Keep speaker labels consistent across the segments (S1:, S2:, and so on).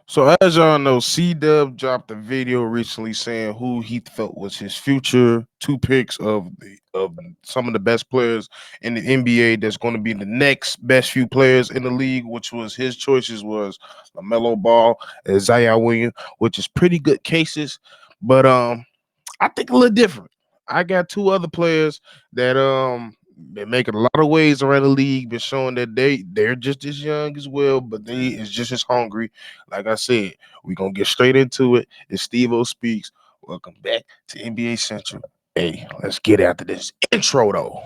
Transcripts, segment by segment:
S1: So as y'all know, C-Dub dropped a video recently saying who he felt was his future two picks of some of the best players in the NBA that's going to be the next best few players in the league, which was his choices was LaMelo Ball and Zion Williams, which is pretty good cases. But I think a little different. I got two other players that been making a lot of waves around the league, been showing that they're just as young as well, but they is just as hungry. Like I said, we gonna get straight into it. It's Stevo Speaks. Welcome back to NBA Central. Hey, let's get after this intro though.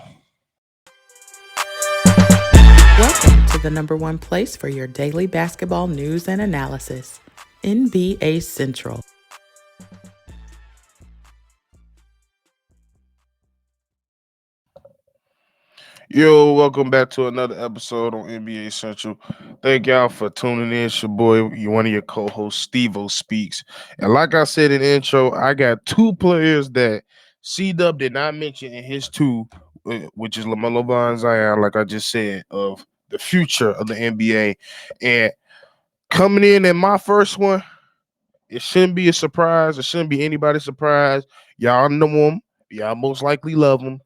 S2: Welcome to the number one place for your daily basketball news and analysis, NBA Central.
S1: Yo, welcome back to another episode on NBA Central. Thank y'all for tuning in. It's your boy, you one of your co-hosts, Stevo Speaks. And like I said in the intro, I got two players that C Dub did not mention in his two, which is LaMelo Ball and Zion, like I just said, of the future of the NBA. And coming in my first one, it shouldn't be a surprise. It shouldn't be anybody's surprise. Y'all know him. Y'all most likely love him.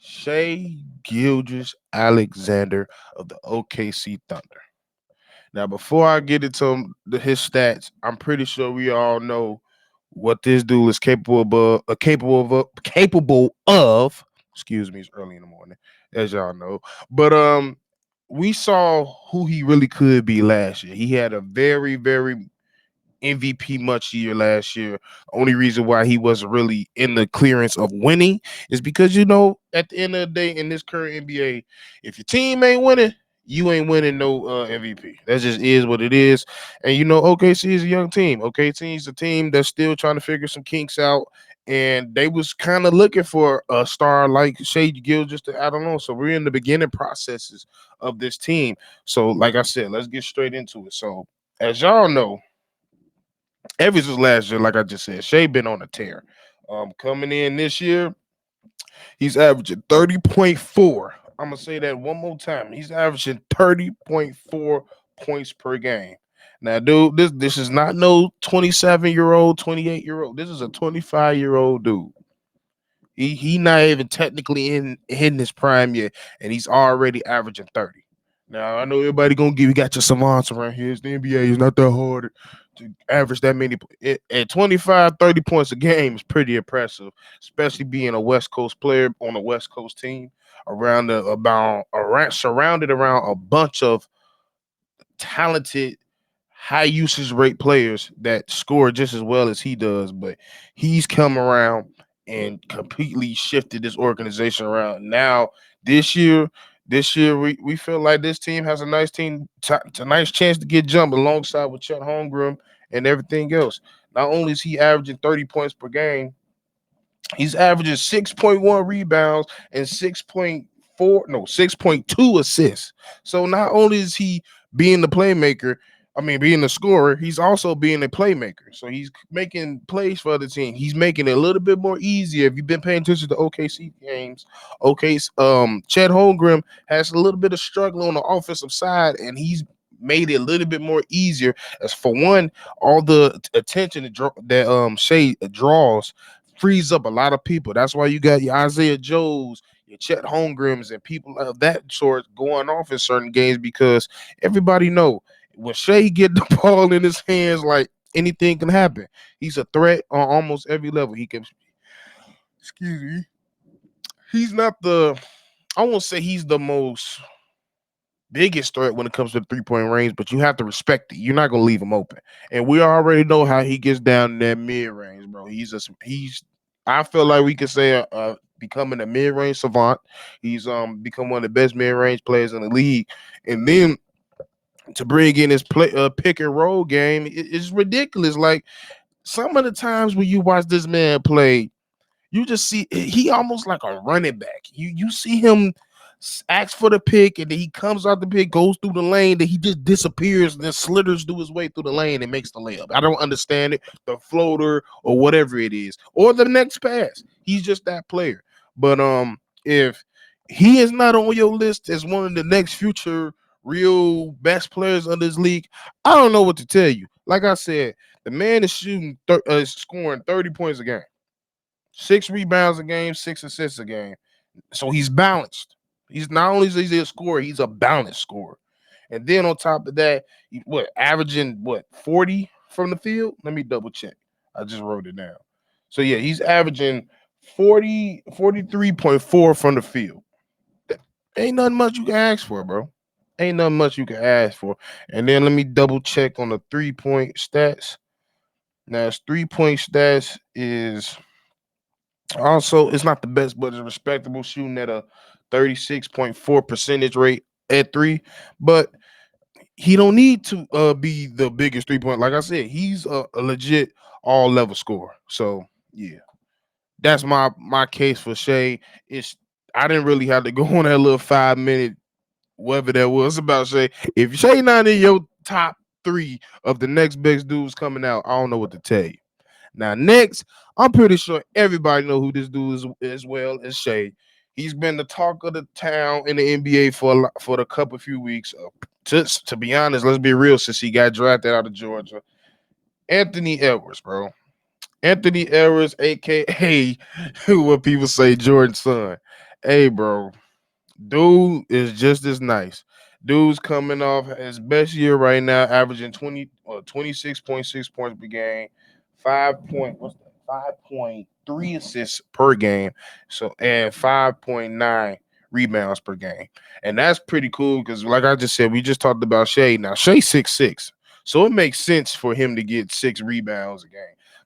S1: Shea Gilgeous Alexander of the OKC Thunder. Now, before I get into his stats, I'm pretty sure we all know what this dude is capable of. Excuse me, it's early in the morning, as y'all know. But we saw who he really could be last year. He had a very, very MVP much year last year. Only reason why he wasn't really in the clearance of winning is because at the end of the day in this current NBA, if your team ain't winning, you ain't winning no MVP. That just is what it is. And OKC is a young team. OKC is a team that's still trying to figure some kinks out. And they was kind of looking for a star like Shea Gill just to add on. So we're in the beginning processes of this team. So, like I said, let's get straight into it. So, as y'all know, ever since last year, like I just said, Shea been on a tear. Coming in this year, he's averaging 30.4. I'm gonna say that one more time. He's averaging 30.4 points per game. Now, dude, this is not no 27-year-old, 28-year-old. This is a 25-year-old dude. He not even technically in hitting his prime yet, and he's already averaging 30. Now I know everybody gonna give you got your savants around here. It's the NBA. It's not that hard to average that many. At 25, 30 points a game is pretty impressive, especially being a West Coast player on a West Coast team around surrounded around a bunch of talented, high usage rate players that score just as well as he does. But he's come around and completely shifted this organization around. Now this year we feel like this team has a nice a nice chance to get jumped alongside with Chet Holmgren and everything else. Not only is he averaging 30 points per game, he's averaging 6.1 rebounds and 6.2 assists. So not only is he being the playmaker, being the scorer, he's also being a playmaker. So he's making plays for the team. He's making it a little bit more easier. If you've been paying attention to OKC games, Chet Holmgren has a little bit of struggle on the offensive side, and he's made it a little bit more easier. As for one, all the attention that Shea draws frees up a lot of people. That's why you got your Isaiah Joes, your Chet Holmgrens, and people of that sort going off in certain games because everybody know when Shea get the ball in his hands, like anything can happen. He's a threat on almost every level. He can, excuse me, he's not the. I won't say he's the most biggest threat when it comes to the 3 point range, but you have to respect it. You're not gonna leave him open, and we already know how he gets down in that mid range, bro. He's. I feel like we could say becoming a mid range savant. He's become one of the best mid range players in the league, and then to bring in his pick and roll game, it's ridiculous. Like some of the times when you watch this man play, you just see he almost like a running back. You see him ask for the pick, and then he comes out the pick, goes through the lane, then he just disappears and then slithers through his way through the lane and makes the layup. I don't understand it, the floater or whatever it is, or the next pass. He's just that player. But if he is not on your list as one of the next future real best players of this league, I don't know what to tell you. Like I said, the man is scoring 30 points a game, 6 rebounds a game, 6 assists a game. So he's balanced. He's not only is he a scorer, he's a balanced scorer. And then on top of that, averaging 40 from the field? Let me double check. I just wrote it down. So yeah, he's averaging 43.4 from the field. That ain't nothing much you can ask for, bro. Ain't nothing much you can ask for. And then let me double check on the 3-point stats. Now his 3-point stats is also, it's not the best, but it's respectable, shooting at a 36.4 percentage rate at three. But he don't need to be the biggest 3 point. Like I said, he's a legit all level scorer. So yeah, that's my case for Shea. It's I didn't really have to go on that little 5 minute whatever that was about Shea. If Shea not in your top three of the next best dudes coming out, I don't know what to tell you. Now, next, I'm pretty sure everybody know who this dude is as well as Shea. He's been the talk of the town in the NBA for the couple few weeks. To be honest, let's be real. Since he got drafted out of Georgia, Anthony Edwards, bro. Anthony Edwards, aka what people say, Jordan's son. Hey, bro, dude is just as nice. Dude's coming off his best year right now, averaging 26.6 points per game, 5.3 assists per game, so and 5.9 rebounds per game. And that's pretty cool because like I just said, we just talked about Shea. Now Shea's 6'6", so it makes sense for him to get 6 rebounds a game.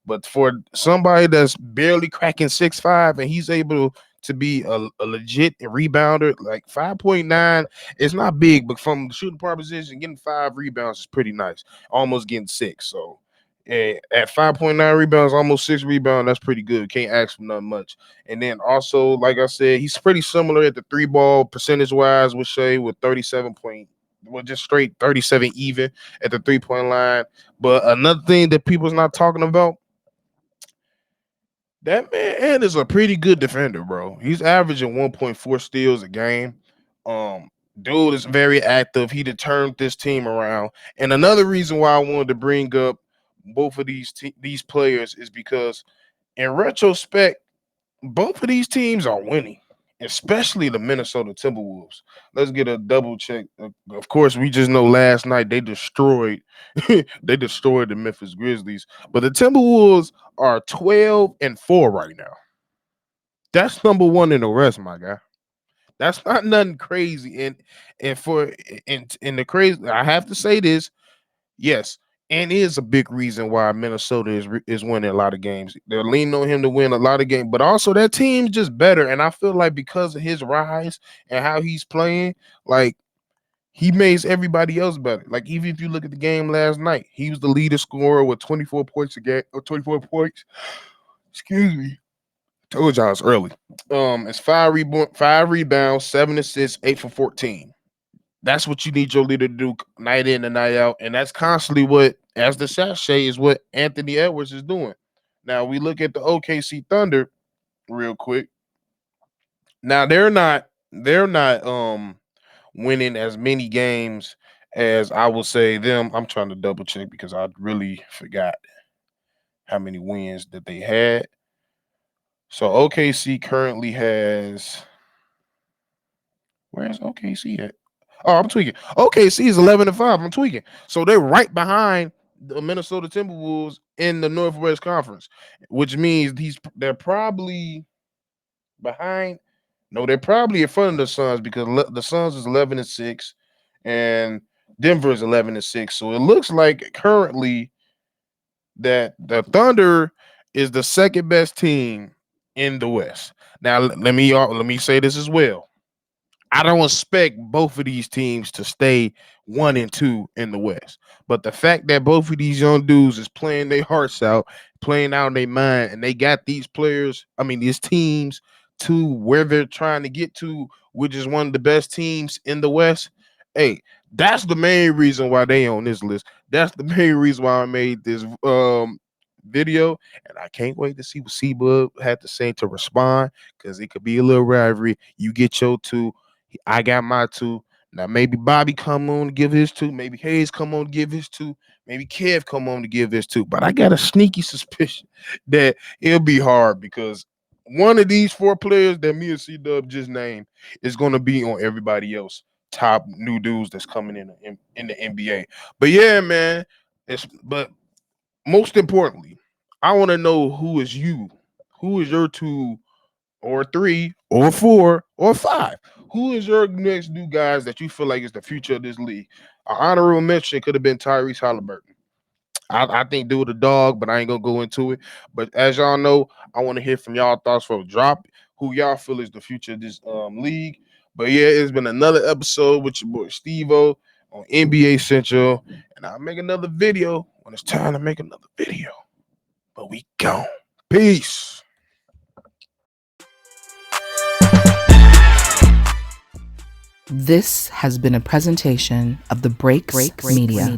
S1: But for somebody that's barely cracking 6'5", and he's able to be a legit rebounder, like 5.9, it's not big, but from the shooting part position, getting 5 rebounds is pretty nice. Almost getting 6. So at 5.9 rebounds, almost 6 rebounds, that's pretty good. Can't ask for nothing much. And then also, like I said, he's pretty similar at the three ball percentage wise with Shea with 37 point. Well, just straight 37 even at the 3 point line. But another thing that people's not talking about, that man is a pretty good defender, bro. He's averaging 1.4 steals a game. Um, Dude is very active. He done turned this team around. And another reason why I wanted to bring up both of these players is because in retrospect, both of these teams are winning, especially the Minnesota Timberwolves. Let's get a double check. Of course, we just know last night they destroyed they destroyed the Memphis Grizzlies, but the Timberwolves are 12-4 right now. That's number one in the West, my guy. That's not nothing crazy. And the crazy, I have to say this. Yes, and is a big reason why Minnesota is winning a lot of games. They're leaning on him to win a lot of games, but also that team's just better. And I feel like because of his rise and how he's playing, like he makes everybody else better. Like even if you look at the game last night, he was the leader scorer with 24 points a game or 24 points. Excuse me. Told y'all it's early. It's 5 rebounds, 7 assists, 8 for 14. That's what you need your leader to do night in and night out. And that's constantly what, as the sachet, is what Anthony Edwards is doing. Now we look at the OKC Thunder real quick. Now they're not winning as many games as I will say them. I'm trying to double check because I really forgot how many wins that they had. So OKC currently has, where's OKC at? Oh, I'm tweaking. OKC is 11-5. I'm tweaking. So they're right behind the Minnesota Timberwolves in the Northwest Conference, which means they're probably behind. No, they're probably in front of the Suns because the Suns is 11-6, and Denver is 11-6. So it looks like currently that the Thunder is the second best team in the West. Now let me say this as well. I don't expect both of these teams to stay 1-2 in the West. But the fact that both of these young dudes is playing their hearts out, playing out in their mind, and they got these players, I mean, these teams to where they're trying to get to, which is one of the best teams in the West. Hey, that's the main reason why they on this list. That's the main reason why I made this video. And I can't wait to see what C-Bub had to say to respond because it could be a little rivalry. You get your two, I got my two. Now maybe Bobby come on to give his two, maybe Hayes come on to give his two, maybe Kev come on to give his two. But I got a sneaky suspicion that it'll be hard because one of these four players that me and C Dub just named is gonna be on everybody else top new dudes that's coming in the NBA. But yeah, man, but most importantly, I want to know who is you, who is your two or three or four or five. Who is your next new guys that you feel like is the future of this league? An honorable mention could have been Tyrese Halliburton. I think do the dog, but I ain't gonna go into it. But as y'all know, I want to hear from y'all thoughts for drop who y'all feel is the future of this league. But yeah, it's been another episode with your boy Stevo on NBA Central, and I'll make another video when it's time to make another video. But we gone. Peace.
S3: This has been a presentation of the Breaks Media.